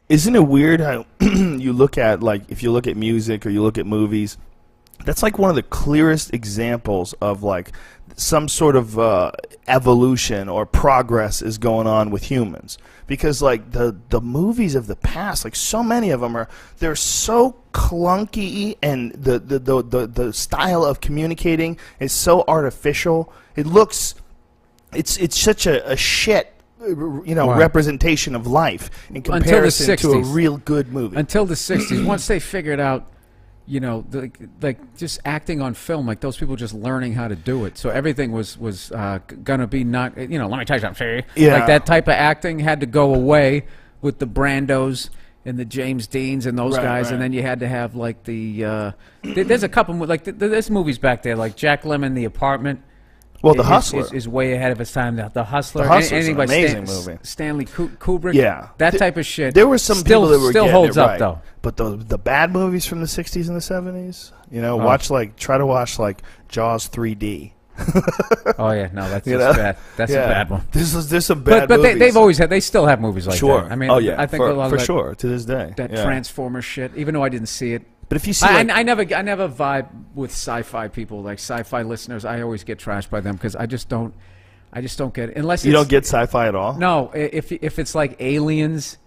Isn't it weird how you look at, like, if you look at music or you look at movies, that's like one of the clearest examples of like some sort of evolution or progress is going on with humans, because like the movies of the past, like so many of them they're so clunky, and the style of communicating is so artificial. It's such a shit representation of life in comparison to a real good movie. Until the 60s, once they figured out, like just acting on film, like those people just learning how to do it. So everything was gonna be not, let me tell you something. Yeah. Like that type of acting had to go away with the Brandos and the James Deans and those guys, and then you had to have like there's a couple like there's movies back there like Jack Lemmon, The Apartment. Well, The Hustler is way ahead of its time. The Hustler, The Hustler's anything an by amazing movie. Stanley Kubrick, that type of shit. There were some people that were still holds up though. But the bad movies from the 60s and the 70s, try to watch like Jaws 3D. Oh yeah, no, that's just bad. That's a bad one. There's some bad but movies. they still have movies like that. I mean, I think a lot of sure to this day. That Transformer shit, even though I didn't see it. But if you see, I never vibe with sci-fi people, like sci-fi listeners. I always get trashed by them because I just don't get it. Unless you don't get sci-fi at all. No, if it's like Aliens,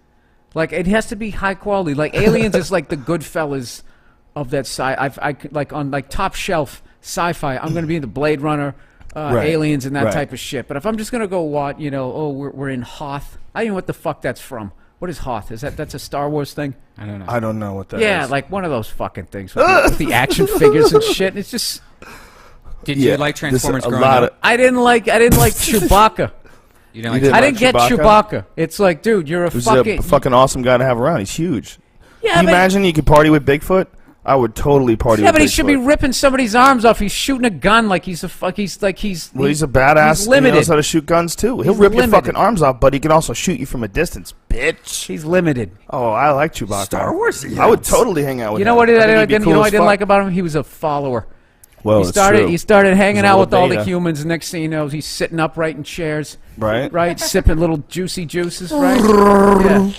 like it has to be high quality. Like Aliens is like the Goodfellas of that I like on like top shelf sci-fi. I'm going to be into Blade Runner, Aliens, and that type of shit. But if I'm just going to go watch, we're in Hoth. I don't know what the fuck that's from. What is Hoth? That's a Star Wars thing? I don't know. I don't know what that is. Yeah, like one of those fucking things with the action figures and shit. It's just. Did you like Transformers growing up? I didn't like Chewbacca. You didn't I didn't get Chewbacca. It's like, dude, you're a fucking awesome guy to have around. He's huge. Yeah, Can you imagine you could party with Bigfoot? I would totally party with Bigfoot. Yeah, but he should be ripping somebody's arms off. He's shooting a gun like he's a fuck. Well, he's a badass. He's limited. He knows how to shoot guns too. He'll rip your fucking arms off, but he can also shoot you from a distance, bitch. He's limited. Oh, I like Chewbacca. Star Wars. I would totally hang out with him. You know what I didn't like about him? He was a follower. Well, he started hanging out with all the humans. Next thing you know, he's sitting upright in chairs. Right. Sipping little juicy juices. Right.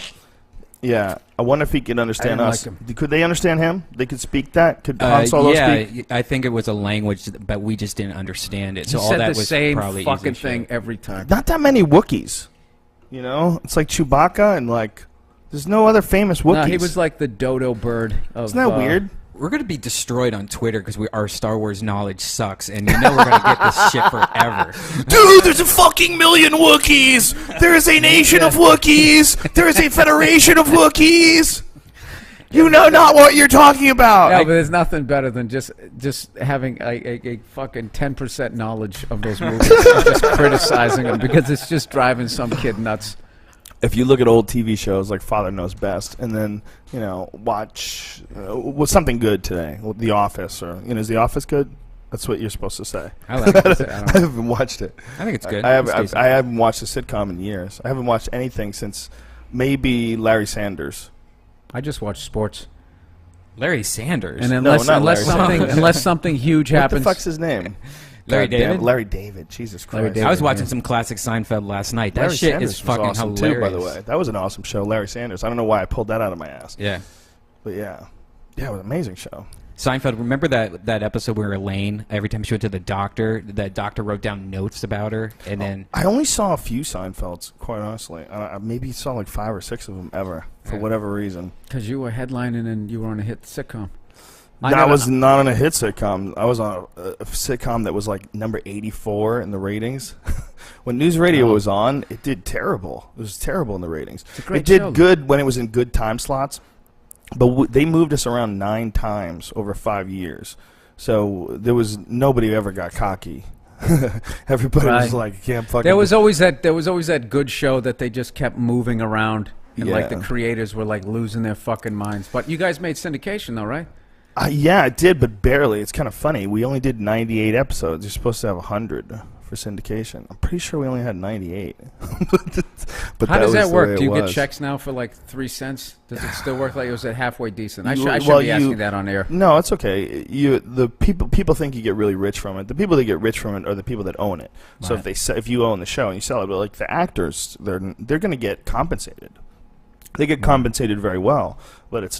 Yeah. I wonder if he could understand us. Like could they understand him? They could speak that? Could Han Solo speak? I think it was a language, but we just didn't understand it. So he all said that the was same probably fucking thing every time. Not that many Wookiees. It's like Chewbacca and like there's no other famous Wookiees. No, he was like the dodo bird. Isn't that weird? We're going to be destroyed on Twitter because our Star Wars knowledge sucks, and we're going to get this shit forever. Dude, there's a fucking million Wookiees! There is a nation of Wookiees! There is a federation of Wookiees! You know not what you're talking about! Yeah, but there's nothing better than just having a fucking 10% knowledge of those movies and just criticizing them because it's just driving some kid nuts. If you look at old TV shows like Father Knows Best, and then watch something good today, The Office, or is The Office good? That's what you're supposed to say. I like it. I haven't watched it. I think it's good. I haven't watched a sitcom in years. I haven't watched anything since maybe Larry Sanders. I just watch sports. Larry Sanders. And unless something huge happens. What the fuck's his name? Larry David? Larry David. Jesus Christ. Larry David, I was watching some classic Seinfeld last night. That Larry shit Sanders is fucking was awesome hilarious. too, by the way. That was an awesome show, Larry Sanders. I don't know why I pulled that out of my ass. Yeah. But yeah. Yeah, it was an amazing show. Seinfeld, remember that episode where Elaine, every time she went to the doctor, that doctor wrote down notes about her, and then... I only saw a few Seinfelds, quite honestly. I maybe saw like 5 or 6 of them ever, for whatever reason. Because you were headlining and you were on a hit sitcom. I was not on a hit sitcom. I was on a sitcom that was like number 84 in the ratings. When News Radio was on, it did terrible. It was terrible in the ratings. It did good when it was in good time slots, but they moved us around 9 times over 5 years. So there was nobody who ever got cocky. Everybody was like, "Yeah, fucking." There was always that good show that they just kept moving around, and like the creators were like losing their fucking minds. But you guys made syndication though, right? Yeah, it did, but barely. It's kind of funny. We only did 98 episodes. You're supposed to have 100 for syndication. I'm pretty sure we only had 98. But how does that work? Do you get checks now for like 3 cents? Does it still work like it was at halfway decent? I should be asking that on air. No, it's okay. The people think you get really rich from it. The people that get rich from it are the people that own it. So if you own the show and you sell it, but like the actors, they're going to get compensated. They get compensated very well, but it's